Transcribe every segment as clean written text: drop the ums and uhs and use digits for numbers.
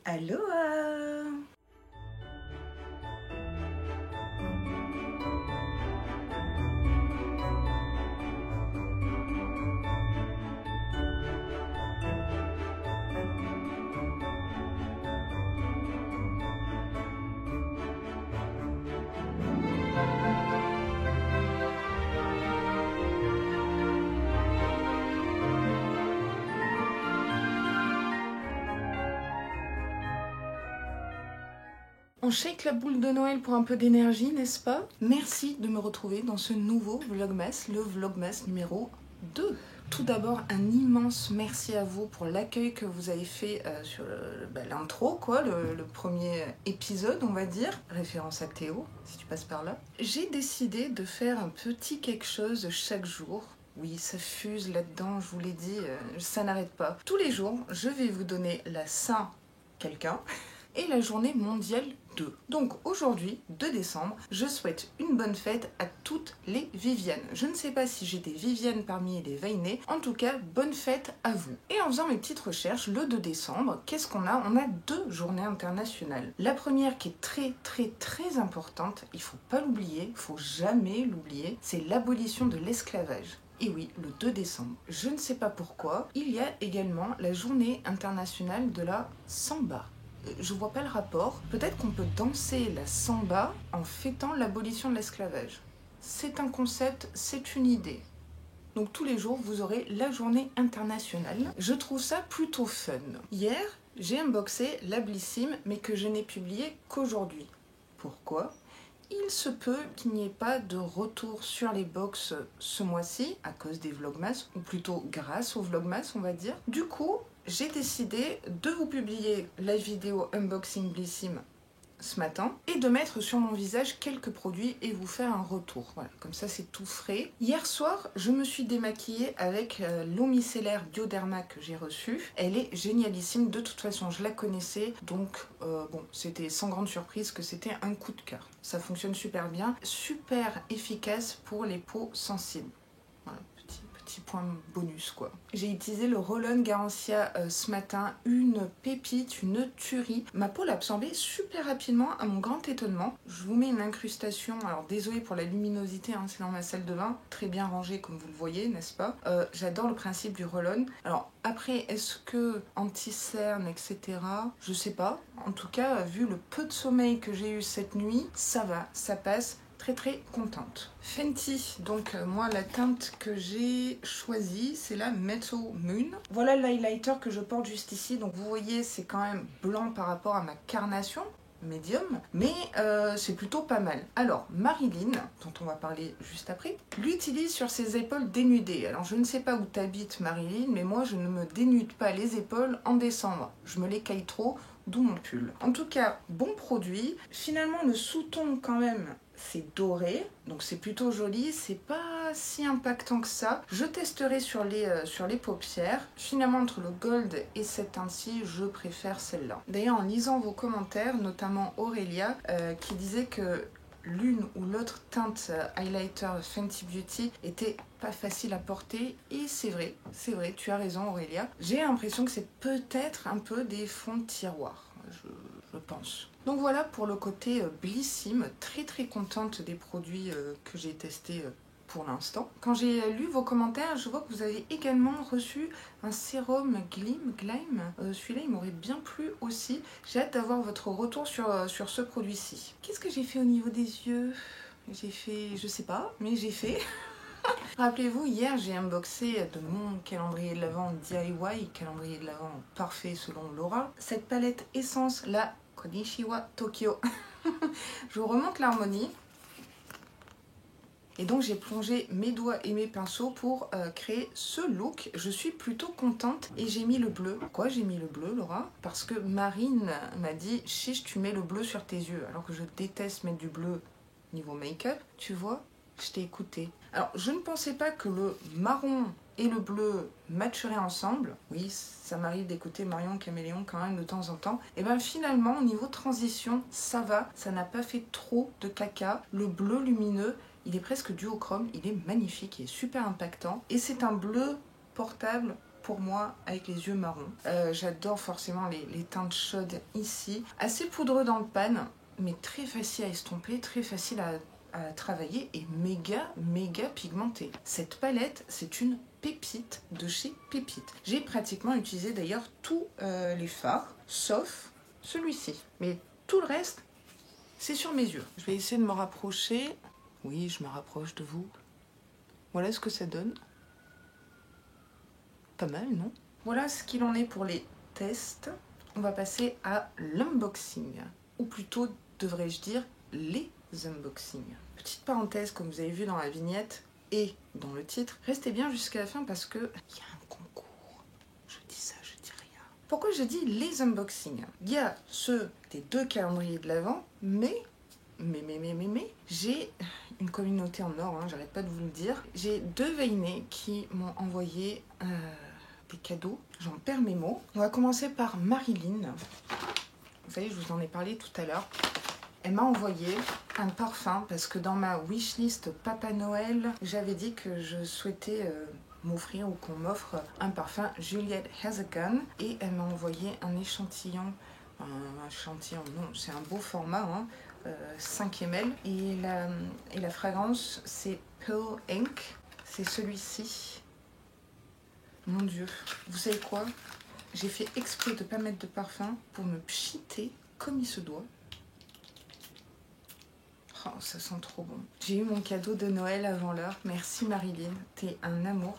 Aloha! On shake la boule de Noël pour un peu d'énergie, n'est-ce pas? Merci de me retrouver dans ce nouveau Vlogmas, le Vlogmas numéro 2. Tout d'abord, un immense merci à vous pour l'accueil que vous avez fait sur l'intro, le premier épisode, on va dire. Référence à Théo, si tu passes par là. J'ai décidé de faire un petit quelque chose chaque jour. Oui, ça fuse là-dedans, je vous l'ai dit, ça n'arrête pas. Tous les jours, je vais vous donner la Saint-quelqu'un et la journée mondiale 2. Donc aujourd'hui, 2 décembre, je souhaite une bonne fête à toutes les Vivianes. Je ne sais pas si j'ai des Vivianes parmi les Vainées, en tout cas, bonne fête à vous. Et en faisant mes petites recherches, le 2 décembre, qu'est-ce qu'on a? On a 2 journées internationales. La première qui est très importante, il faut pas l'oublier, il faut jamais l'oublier, c'est l'abolition de l'esclavage. Et oui, le 2 décembre. Je ne sais pas pourquoi, il y a également la journée internationale de la samba. Je vois pas le rapport. Peut-être qu'on peut danser la samba en fêtant l'abolition de l'esclavage. C'est un concept, c'est une idée. Donc tous les jours, vous aurez la journée internationale. Je trouve ça plutôt fun. Hier, j'ai unboxé la Blissim, mais que je n'ai publié qu'aujourd'hui. Pourquoi ? Il se peut qu'il n'y ait pas de retour sur les box ce mois-ci, à cause des Vlogmas, ou plutôt grâce aux Vlogmas, on va dire. Du coup, j'ai décidé de vous publier la vidéo unboxing Blissim ce matin et de mettre sur mon visage quelques produits et vous faire un retour. Voilà, comme ça c'est tout frais. Hier soir, je me suis démaquillée avec l'eau micellaire Bioderma que j'ai reçue. Elle est génialissime, de toute façon je la connaissais, donc c'était sans grande surprise que c'était un coup de cœur. Ça fonctionne super bien, super efficace pour les peaux sensibles. Voilà. Petit point bonus quoi. J'ai utilisé le Roll-On Garancia ce matin, une pépite, une tuerie. Ma peau l'a absorbé super rapidement à mon grand étonnement. Je vous mets une incrustation, alors désolé pour la luminosité, hein, c'est dans ma salle de bain, très bien rangée comme vous le voyez, n'est-ce pas? J'adore le principe du Roll-On. Alors après, est-ce que anti-cerne, etc. Je sais pas. En tout cas, vu le peu de sommeil que j'ai eu cette nuit, ça va, ça passe. Très contente. Fenty, donc moi la teinte que j'ai choisie c'est la Metal Moon. Voilà l'highlighter que je porte juste ici, donc vous voyez c'est quand même blanc par rapport à ma carnation médium, mais c'est plutôt pas mal. Alors Marilyn, dont on va parler juste après, l'utilise sur ses épaules dénudées. Alors je ne sais pas où t'habites Marilyn, mais moi je ne me dénude pas les épaules en décembre. Je me les caille trop, d'où mon pull. En tout cas, bon produit. Finalement le sous-ton quand même, c'est doré, donc c'est plutôt joli, c'est pas si impactant que ça. Je testerai sur les paupières. Finalement, entre le gold et cette teinte-ci, je préfère celle-là. D'ailleurs, en lisant vos commentaires, notamment Aurélia, qui disait que l'une ou l'autre teinte highlighter Fenty Beauty était pas facile à porter, et c'est vrai, tu as raison Aurélia. J'ai l'impression que c'est peut-être un peu des fonds de tiroir, je pense. Donc voilà pour le côté Blissim, très contente des produits que j'ai testés pour l'instant. Quand j'ai lu vos commentaires, je vois que vous avez également reçu un sérum Gleam. Celui-là, il m'aurait bien plu aussi. J'ai hâte d'avoir votre retour sur ce produit-ci. Qu'est-ce que j'ai fait au niveau des yeux? J'ai fait, je sais pas, mais j'ai fait. Rappelez-vous, hier j'ai unboxé de mon calendrier de l'Avent DIY, calendrier de l'Avent parfait selon Laura, cette palette Essence, la Konnichiwa Tokyo. Je vous remonte l'harmonie. Et donc j'ai plongé mes doigts et mes pinceaux pour créer ce look. Je suis plutôt contente et j'ai mis le bleu. Pourquoi j'ai mis le bleu, Laura? Parce que Marine m'a dit « Chiche, tu mets le bleu sur tes yeux ». Alors que je déteste mettre du bleu niveau make-up, tu vois, je t'ai écouté. Alors je ne pensais pas que le marron et le bleu matcheraient ensemble. Oui, ça m'arrive d'écouter Marion Caméléon quand même de temps en temps. Et bien finalement, au niveau transition, ça va. Ça n'a pas fait trop de caca. Le bleu lumineux, il est presque duochrome, il est magnifique, il est super impactant. Et c'est un bleu portable pour moi avec les yeux marrons. J'adore forcément les teintes chaudes ici. Assez poudreux dans le pan, mais très facile à estomper, très facile à travailler et méga pigmenté. Cette palette, c'est une pépite de chez Pépite. J'ai pratiquement utilisé d'ailleurs tous les fards, sauf celui-ci. Mais tout le reste, c'est sur mes yeux. Je vais essayer de me rapprocher. Oui, je me rapproche de vous. Voilà ce que ça donne. Pas mal, non? Voilà ce qu'il en est pour les tests. On va passer à l'unboxing. Ou plutôt, devrais-je dire, les unboxings. Petite parenthèse, comme vous avez vu dans la vignette et dans le titre, restez bien jusqu'à la fin parce que il y a un concours. Je dis ça, je dis rien. Pourquoi je dis les unboxings? Il y a ceux des 2 calendriers de l'Avent, mais j'ai une communauté en or, hein, j'arrête pas de vous le dire. J'ai 2 Veinés qui m'ont envoyé des cadeaux. J'en perds mes mots. On va commencer par Marilyn. Vous savez, je vous en ai parlé tout à l'heure. Elle m'a envoyé un parfum parce que dans ma wishlist Papa Noël, j'avais dit que je souhaitais m'offrir ou qu'on m'offre un parfum Juliette Has a Gun. Et elle m'a envoyé un échantillon. Un échantillon, non, c'est un beau format, hein, 5 ml. Et la fragrance, c'est Pearl Ink. C'est celui-ci. Mon Dieu, vous savez quoi? J'ai fait exprès de ne pas mettre de parfum pour me pchiter comme il se doit. Oh, ça sent trop bon. J'ai eu mon cadeau de Noël avant l'heure. Merci Marilyn, t'es un amour.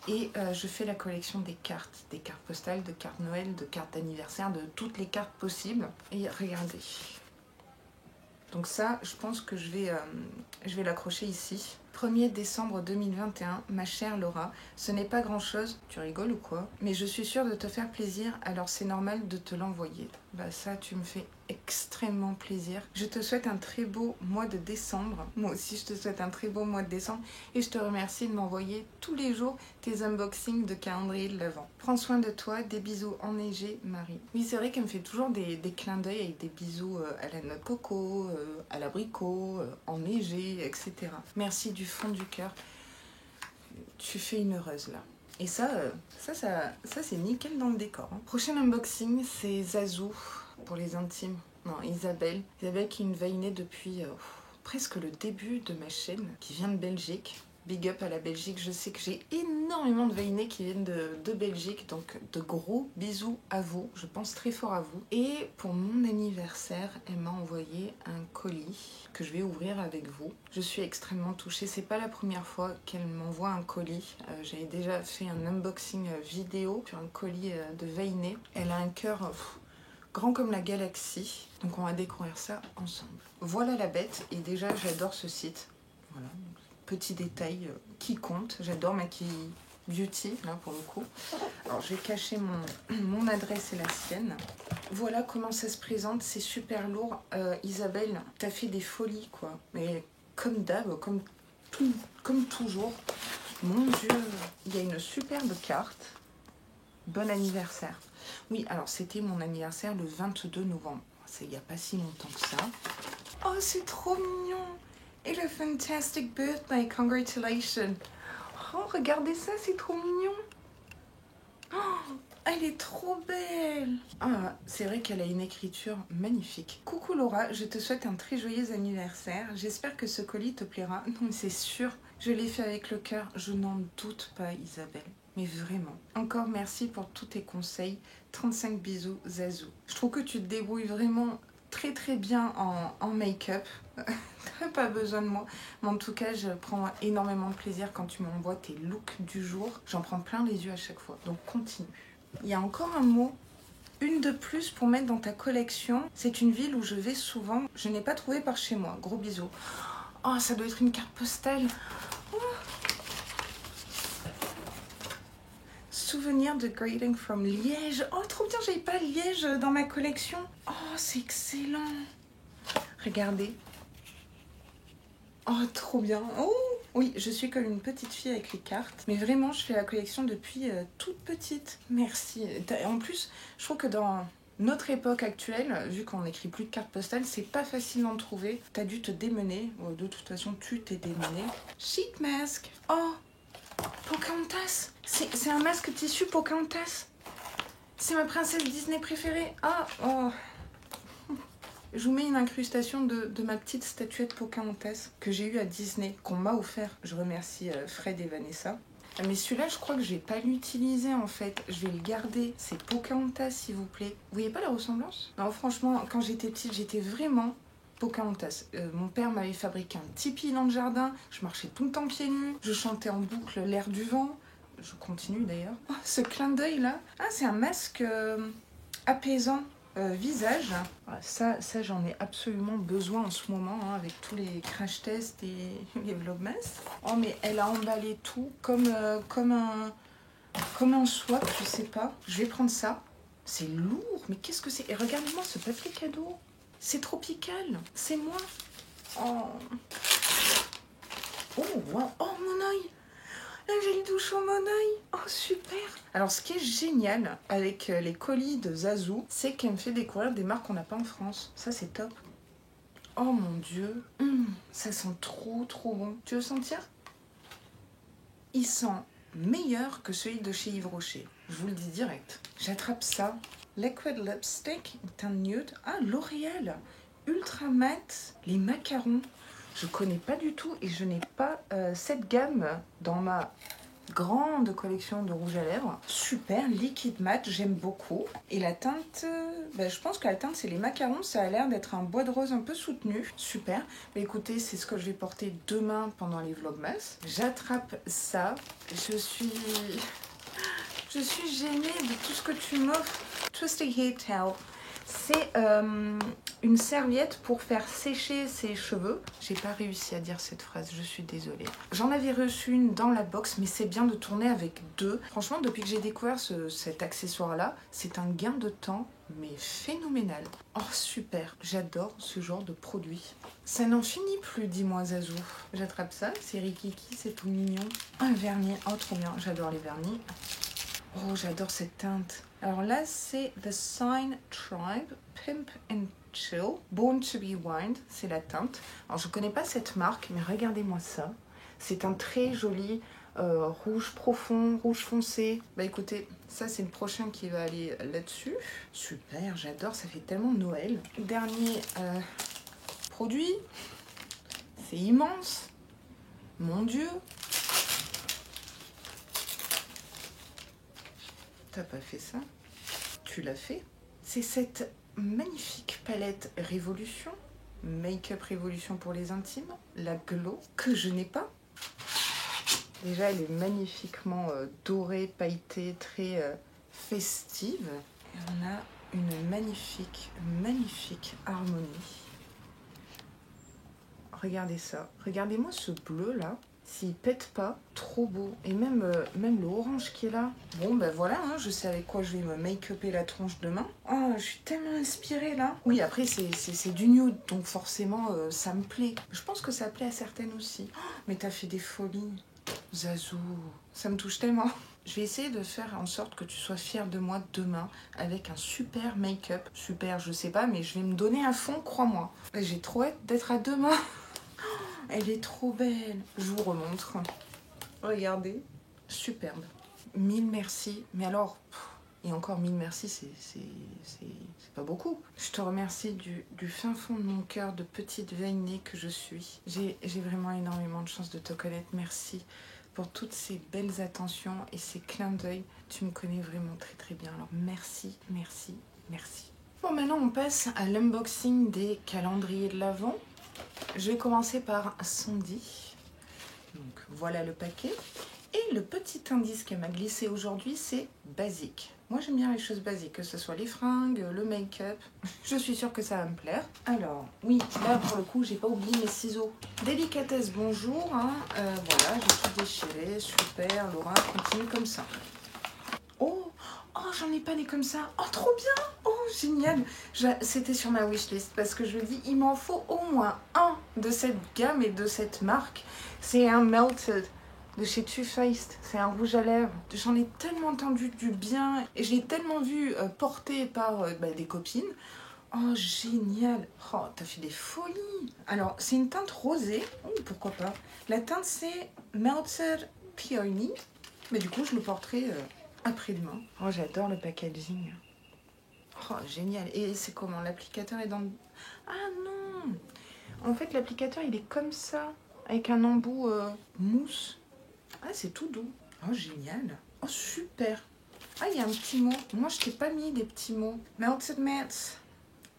Et je fais la collection des cartes postales, de cartes Noël, de cartes d'anniversaire, de toutes les cartes possibles. Et regardez. Donc ça, je pense que je vais l'accrocher ici. 1er décembre 2021, ma chère Laura, ce n'est pas grand chose, tu rigoles ou quoi? Mais je suis sûre de te faire plaisir, alors c'est normal de te l'envoyer. Bah ça, tu me fais extrêmement plaisir. Je te souhaite un très beau mois de décembre. Moi aussi, je te souhaite un très beau mois de décembre. Et je te remercie de m'envoyer tous les jours tes unboxings de calendrier de l'Avent. Prends soin de toi, des bisous enneigés, Marie. Oui, c'est vrai qu'elle me fait toujours des clins d'œil avec des bisous à la noix de coco, à l'abricot, enneigé, etc. Merci du fond du cœur. Tu fais une heureuse là. Et ça c'est nickel dans le décor. Hein. Prochain unboxing, c'est Zazou pour les intimes. Non, Isabelle. Isabelle qui est une Veinée depuis presque le début de ma chaîne, qui vient de Belgique. Big up à la Belgique. Je sais que j'ai énormément de Veinés qui viennent de Belgique, donc de gros bisous à vous. Je pense très fort à vous. Et pour mon anniversaire, elle m'a envoyé un colis que je vais ouvrir avec vous. Je suis extrêmement touchée. C'est pas la première fois qu'elle m'envoie un colis. J'avais déjà fait un unboxing vidéo sur un colis de Veinés. Elle a un cœur grand comme la galaxie. Donc on va découvrir ça ensemble. Voilà la bête. Et déjà, j'adore ce site. Voilà. Petit détail qui compte. J'adore Maki Beauty, là pour le coup. Alors, je vais cacher mon adresse et la sienne. Voilà comment ça se présente. C'est super lourd. Isabelle, t'as fait des folies, quoi. Mais comme d'hab, comme toujours. Mon Dieu, il y a une superbe carte. Bon anniversaire. Oui, alors c'était mon anniversaire le 22 novembre. C'est il n'y a pas si longtemps que ça. Oh, c'est trop mignon. Et le fantastic birthday, congratulations. Oh, regardez ça, c'est trop mignon. Oh, elle est trop belle. Ah, c'est vrai qu'elle a une écriture magnifique. Coucou Laura, je te souhaite un très joyeux anniversaire. J'espère que ce colis te plaira. Non, mais c'est sûr, je l'ai fait avec le cœur. Je n'en doute pas, Isabelle. Mais vraiment. Encore merci pour tous tes conseils. 35 bisous, Zazou. Je trouve que tu te débrouilles vraiment très bien en make-up. T'as pas besoin de moi. Mais en tout cas, je prends énormément de plaisir quand tu m'envoies tes looks du jour. J'en prends plein les yeux à chaque fois. Donc continue. Il y a encore un mot. Une de plus pour mettre dans ta collection. C'est une ville où je vais souvent. Je n'ai pas trouvé par chez moi. Gros bisous. Oh, ça doit être une carte postale. Oh. Souvenir de Greeting from Liège. Oh, trop bien, j'avais pas Liège dans ma collection. Oh, c'est excellent. Regardez. Oh, trop bien. Oh, oui, je suis comme une petite fille avec les cartes. Mais vraiment, je fais la collection depuis toute petite. Merci. En plus, je trouve que dans notre époque actuelle, vu qu'on n'écrit plus de cartes postales, c'est pas facile d'en trouver. T'as dû te démener. De toute façon, tu t'es démené. Sheet mask. Oh, Pocahontas. C'est un masque tissu Pocahontas. C'est ma princesse Disney préférée. Ah, oh. Je vous mets une incrustation de ma petite statuette Pocahontas que j'ai eue à Disney, qu'on m'a offert. Je remercie Fred et Vanessa. Mais celui-là, je crois que je vais pas l'utiliser en fait. Je vais le garder. C'est Pocahontas, s'il vous plaît. Vous voyez pas la ressemblance? Non, franchement, quand j'étais petite, j'étais vraiment Pocahontas. Mon père m'avait fabriqué un tipi dans le jardin. Je marchais tout le temps pieds nus. Je chantais en boucle l'air du vent. Je continue d'ailleurs. Oh, ce clin d'œil là. Ah, c'est un masque apaisant. Visage, ça j'en ai absolument besoin en ce moment hein, avec tous les crash tests et les vlogmas. Oh mais elle a emballé tout comme un swap, je sais pas. Je vais prendre ça. C'est lourd, mais qu'est-ce que c'est? Et regardez-moi ce papier cadeau. C'est tropical, c'est moi. Oh, oh, wow. Oh mon œil. Un gel douche au mon œil. Oh, super. Alors, ce qui est génial avec les colis de Zazou, c'est qu'elle me fait découvrir des marques qu'on n'a pas en France. Ça, c'est top. Oh mon Dieu. Ça sent trop, trop bon. Tu veux sentir? Il sent meilleur que celui de chez Yves Rocher. Je vous le dis direct. J'attrape ça. Liquid Lipstick, teint nude. Ah, L'Oréal. Ultra mat. Les macarons. Je connais pas du tout et je n'ai pas cette gamme dans ma grande collection de rouge à lèvres. Super, liquide mat, j'aime beaucoup. Et la teinte, je pense que la teinte c'est les macarons, ça a l'air d'être un bois de rose un peu soutenu. Super. Bah, écoutez, c'est ce que je vais porter demain pendant les vlogmas. J'attrape ça. Je suis gênée de tout ce que tu m'offres. Twisted Hair Towel. C'est une serviette pour faire sécher ses cheveux. J'ai pas réussi à dire cette phrase, je suis désolée. J'en avais reçu une dans la box, mais c'est bien de tourner avec deux. Franchement, depuis que j'ai découvert cet accessoire-là, c'est un gain de temps, mais phénoménal. Oh, super, j'adore ce genre de produit. Ça n'en finit plus, dis-moi Zazou. J'attrape ça, c'est Rikiki, c'est tout mignon. Un vernis, oh trop bien, j'adore les vernis. Oh, j'adore cette teinte. Alors là, c'est The Sign Tribe Pimp and Chill Born to be Wild. C'est la teinte. Alors, je connais pas cette marque, mais regardez-moi ça. C'est un très joli rouge profond, rouge foncé. Bah écoutez, ça c'est le prochain qui va aller là-dessus. Super, j'adore, ça fait tellement Noël. Dernier produit. C'est immense. Mon Dieu. T'as pas fait ça? Tu l'as fait? C'est cette magnifique palette Révolution, Make-up Révolution pour les intimes, la Glow, que je n'ai pas. Déjà, elle est magnifiquement dorée, pailletée, très festive. Et on a une magnifique, magnifique harmonie. Regardez ça. Regardez-moi ce bleu là. S'il pète pas, trop beau. Et même le orange qui est là. Bon, ben voilà, hein, je sais avec quoi je vais me make-upper la tronche demain. Oh, je suis tellement inspirée là. Oui, après, c'est du nude, donc forcément, ça me plaît. Je pense que ça plaît à certaines aussi. Oh, mais t'as fait des folies. Zazou, ça me touche tellement. Je vais essayer de faire en sorte que tu sois fière de moi demain avec un super make-up. Super, je sais pas, mais je vais me donner à fond, crois-moi. J'ai trop hâte d'être à demain. Elle est trop belle. Je vous remontre. Regardez. Superbe. 1000 merci. Mais alors, et encore 1000 merci, c'est pas beaucoup. Je te remercie du fin fond de mon cœur de petite veinée que je suis. J'ai vraiment énormément de chance de te connaître. Merci pour toutes ces belles attentions et ces clins d'œil. Tu me connais vraiment très très bien. Alors merci, merci, merci. Bon, maintenant on passe à l'unboxing des calendriers de l'Avent. Je vais commencer par Sandy. Donc voilà le paquet. Et le petit indice qu'elle m'a glissé aujourd'hui, c'est basique. Moi j'aime bien les choses basiques, que ce soit les fringues, le make-up. Je suis sûre que ça va me plaire. Alors, oui, là pour le coup, j'ai pas oublié mes ciseaux. Délicatesse, bonjour. Hein. Voilà, j'ai tout déchiré. Super, Laura, continue comme ça. Oh, j'en ai pas des comme ça. Oh, trop bien. Oh, génial. C'était sur ma wishlist parce que je me dis, il m'en faut au moins un de cette gamme et de cette marque. C'est un Melted de chez Too Faced. C'est un rouge à lèvres. J'en ai tellement entendu du bien et je l'ai tellement vu porté par des copines. Oh, génial. Oh, t'as fait des folies. Alors, c'est une teinte rosée. Oh, pourquoi pas. La teinte, c'est Melted Peony. Mais du coup, je le porterai après-demain. Oh, j'adore le packaging. Oh, génial. Et c'est comment? L'applicateur est dans le... Ah non! En fait, l'applicateur, il est comme ça, avec un embout mousse. Ah, c'est tout doux. Oh, génial. Oh, super. Ah, il y a un petit mot. Moi, je t'ai pas mis des petits mots. Melted Matte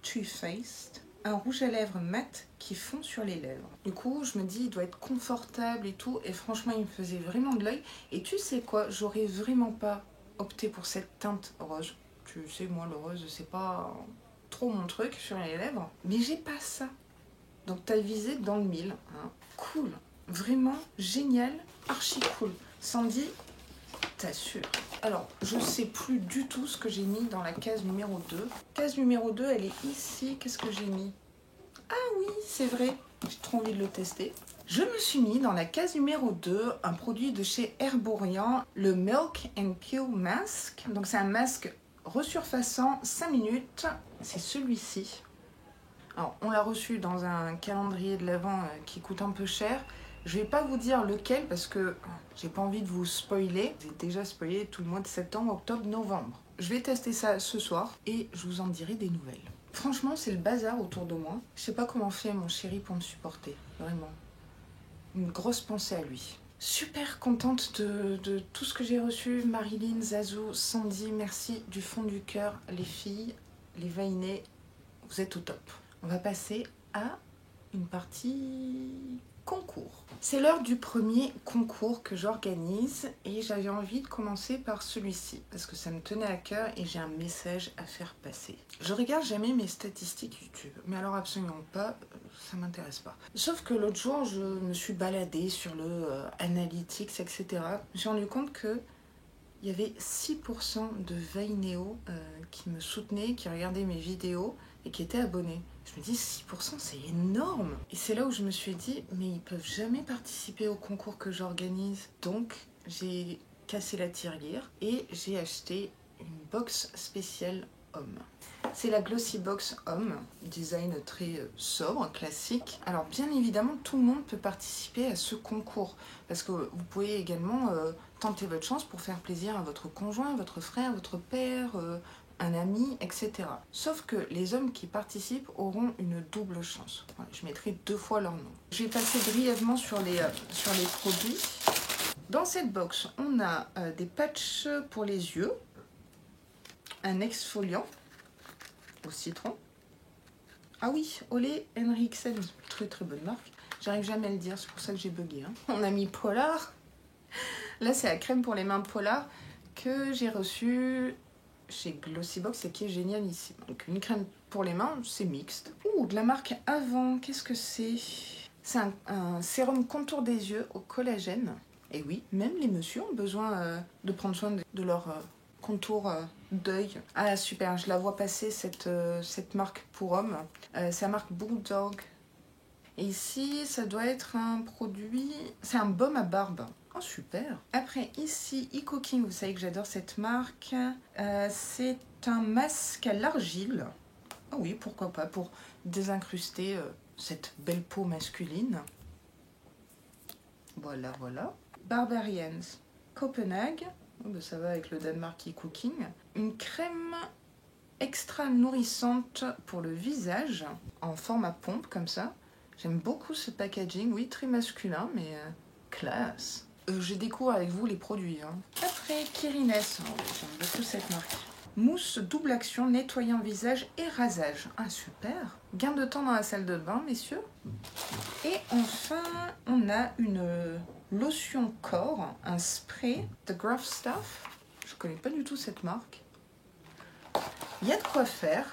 Too Faced. Un rouge à lèvres mat qui fond sur les lèvres. Du coup, je me dis, il doit être confortable et tout. Et franchement, il me faisait vraiment de l'œil. Et tu sais quoi? J'aurais vraiment pas opté pour cette teinte rose. Tu sais, moi, le rose, c'est pas trop mon truc sur les lèvres. Mais j'ai pas ça. Donc, t'as visé dans le mille. Hein. Cool. Vraiment génial. Archi cool. Sandy, t'assures. Alors, je sais plus du tout ce que j'ai mis dans la case numéro 2. Case numéro 2, elle est ici. Qu'est-ce que j'ai mis? Ah oui, c'est vrai. J'ai trop envie de le tester. Je me suis mis dans la case numéro 2 un produit de chez Herborian, le Milk and Peel Mask. Donc, c'est un masque resurfaçant 5 minutes. C'est celui-ci. Alors, on l'a reçu dans un calendrier de l'Avent qui coûte un peu cher. Je vais pas vous dire lequel parce que j'ai pas envie de vous spoiler. J'ai déjà spoilé tout le mois de septembre, octobre, novembre. Je vais tester ça ce soir et je vous en dirai des nouvelles. Franchement, c'est le bazar autour de moi. Je sais pas comment fait mon chéri pour me supporter, vraiment. Une grosse pensée à lui. Super contente de tout ce que j'ai reçu. Marilyn, Zazou, Sandy, merci du fond du cœur. Les filles, les Vainé, vous êtes au top. On va passer à une partie concours. C'est l'heure du premier concours que j'organise et j'avais envie de commencer par celui-ci parce que ça me tenait à cœur et j'ai un message à faire passer. Je regarde jamais mes statistiques YouTube, mais alors absolument pas, ça m'intéresse pas. Sauf que l'autre jour, je me suis baladée sur le Analytics, etc. Je me suis rendu compte que il y avait 6% de Vainéo qui me soutenaient, qui regardaient mes vidéos et qui étaient abonnés. Je me dis 6% c'est énorme. Et c'est là où je me suis dit mais ils peuvent jamais participer au concours que j'organise. Donc j'ai cassé la tirelire et j'ai acheté une box spéciale homme. C'est la Glossy Box Homme, design très sobre, classique. Alors bien évidemment, tout le monde peut participer à ce concours parce que vous pouvez également tenter votre chance pour faire plaisir à votre conjoint, votre frère, votre père, un ami, etc. Sauf que les hommes qui participent auront une double chance. Voilà, je mettrai 2 fois leur nom. Je vais passer brièvement sur les produits. Dans cette box, on a des patchs pour les yeux, un exfoliant au citron. Ah oui, Olé Henriksen, très très bonne marque. J'arrive jamais à le dire, c'est pour ça que j'ai bugué. Hein. On a mis Polar. Là, c'est la crème pour les mains Polar que j'ai reçue chez Glossybox et qui est génial ici. Donc une crème pour les mains, c'est mixte. Ouh, de la marque Avant, qu'est-ce que c'est? C'est un sérum contour des yeux au collagène. Et oui, même les messieurs ont besoin de prendre soin de leur contour d'œil. Ah super, je la vois passer cette marque pour hommes. C'est la marque Bulldog. Et ici, ça doit être un produit... C'est un baume à barbe. Oh super. Après ici, E-Cooking, vous savez que j'adore cette marque. C'est un masque à l'argile. Ah oui, pourquoi pas, pour désincruster cette belle peau masculine. Voilà, voilà. Barbarians, Copenhague. Oh, ben ça va avec le Danemark E-Cooking. Une crème extra nourrissante pour le visage, en format pompe comme ça. J'aime beaucoup ce packaging, oui, très masculin, mais classe. Je découvre avec vous les produits. Hein. Après, Kirines, oh, j'aime beaucoup cette marque. Mousse double action, nettoyant visage et rasage. Ah, super. Gain de temps dans la salle de bain, messieurs. Et enfin, on a une lotion corps, un spray de Gruff Stuff. Je connais pas du tout cette marque. Il y a de quoi faire.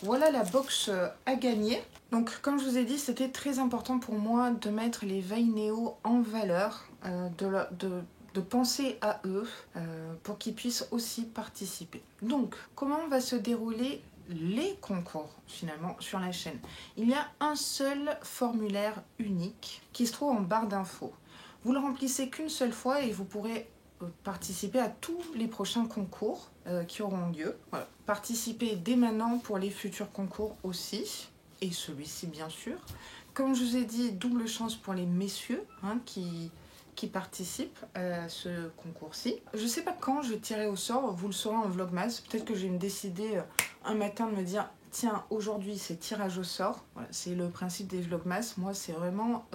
Voilà la box à gagner. Donc, comme je vous ai dit, c'était très important pour moi de mettre les Vainéo en valeur, de penser à eux pour qu'ils puissent aussi participer. Donc, comment va se dérouler les concours finalement sur la chaîne? Il y a un seul formulaire unique qui se trouve en barre d'infos. Vous le remplissez qu'une seule fois et vous pourrez participer à tous les prochains concours qui auront lieu. Voilà. Participez dès maintenant pour les futurs concours aussi, et celui-ci bien sûr. Comme je vous ai dit, double chance pour les messieurs hein, qui qui participent à ce concours-ci. Je sais pas quand je vais tirer au sort, vous le saurez en vlogmas. Peut-être que je vais me décider un matin de me dire tiens, aujourd'hui c'est tirage au sort. Voilà, c'est le principe des vlogmas. Moi c'est vraiment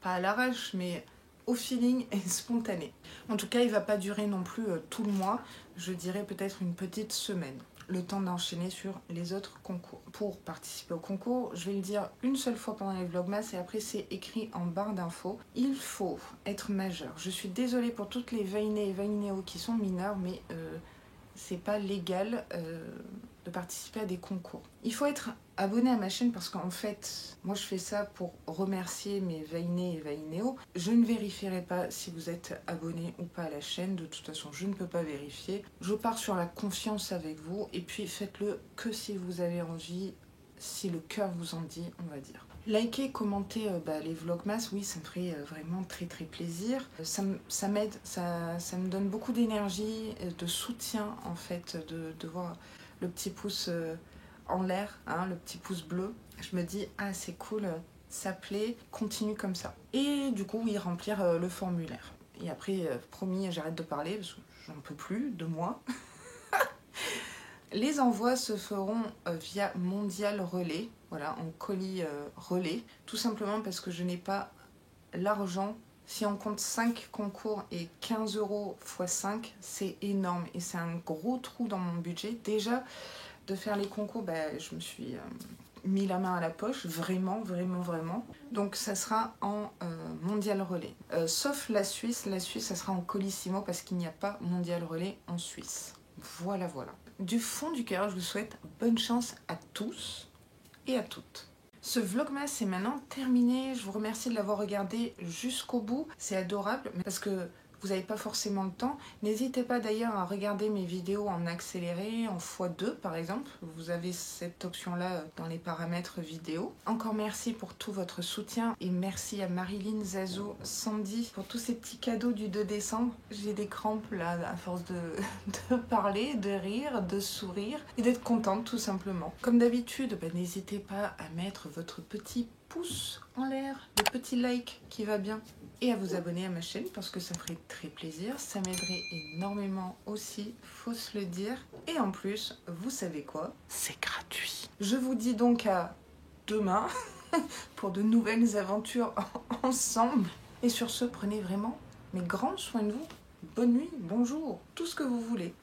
pas à l'arrache, mais au feeling et spontané. En tout cas, il va pas durer non plus tout le mois. Je dirais peut-être une petite semaine. Le temps d'enchaîner sur les autres concours. Pour participer au concours, je vais le dire une seule fois pendant les vlogmas et après c'est écrit en barre d'infos. Il faut être majeur. Je suis désolée pour toutes les Vainé et Vainéo qui sont mineurs, mais c'est pas légal de participer à des concours. Il faut être abonné à ma chaîne parce qu'en fait, moi je fais ça pour remercier mes Vainé et Vainéo. Je ne vérifierai pas si vous êtes abonné ou pas à la chaîne. De toute façon, je ne peux pas vérifier. Je pars sur la confiance avec vous et puis faites-le que si vous avez envie, si le cœur vous en dit, on va dire. Likez, commentez les vlogmas, oui, ça me ferait vraiment très très plaisir. Ça m'aide, ça me donne beaucoup d'énergie, de soutien en fait, de voir le petit pouce en l'air, hein, le petit pouce bleu. Je me dis, ah c'est cool, ça plaît, continue comme ça. Et du coup, oui, remplir le formulaire. Et après, promis, j'arrête de parler parce que j'en peux plus de moi. Les envois se feront via Mondial Relais, voilà, en colis relais, tout simplement parce que je n'ai pas l'argent. Si on compte 5 concours et 15 € x 5, c'est énorme et c'est un gros trou dans mon budget. Déjà, de faire les concours, je me suis mis la main à la poche, vraiment, vraiment, vraiment. Donc ça sera en Mondial Relais. Sauf la Suisse, ça sera en Colissimo parce qu'il n'y a pas Mondial Relais en Suisse. Voilà, voilà. Du fond du cœur, je vous souhaite bonne chance à tous et à toutes. Ce vlogmas est maintenant terminé. Je vous remercie de l'avoir regardé jusqu'au bout. C'est adorable parce que vous n'avez pas forcément le temps. N'hésitez pas d'ailleurs à regarder mes vidéos en accéléré, en x2 par exemple. Vous avez cette option-là dans les paramètres vidéo. Encore merci pour tout votre soutien et merci à Marilyn, Zazo, Sandy pour tous ces petits cadeaux du 2 décembre. J'ai des crampes là à force de parler, de rire, de sourire et d'être contente tout simplement. Comme d'habitude, n'hésitez pas à mettre votre petit pouce en l'air, le petit like qui va bien et à vous abonner à ma chaîne parce que ça me ferait très plaisir, ça m'aiderait énormément aussi, faut se le dire. Et en plus, vous savez quoi? C'est gratuit. Je vous dis donc à demain pour de nouvelles aventures ensemble. Et sur ce, prenez vraiment mais grand soin de vous. Bonne nuit, bonjour, tout ce que vous voulez.